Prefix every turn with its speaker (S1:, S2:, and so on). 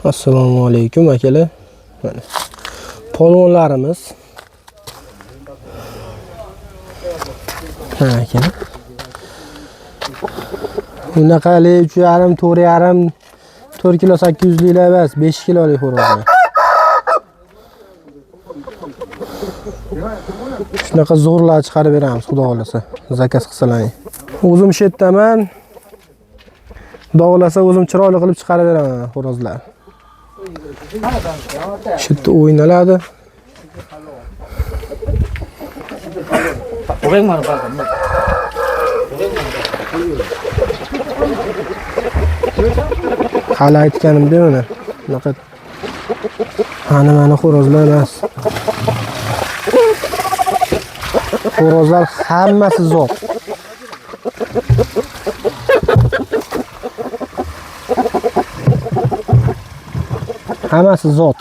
S1: Assalomu alaykum akalar. Mana polvonlarimiz. Ha akalar. Bunaqali 3,5, 4,5, 4 kilo 800 liklar emas, 5 kilolik xo'rozlar. Shunaqa zo'rlar chiqarib beramiz, xudo xolasa. Zakaz qilsalaring. O'zim shetdaman. Xudo xolasa o'zim chiroyli qilib chiqarib beraman xo'rozlar. Shu yerda o'ynaladi. Hali aytganimda mana bunaqa mana xo'rozlar emas. Xo'rozlar hammasi zot. Hammasi zot.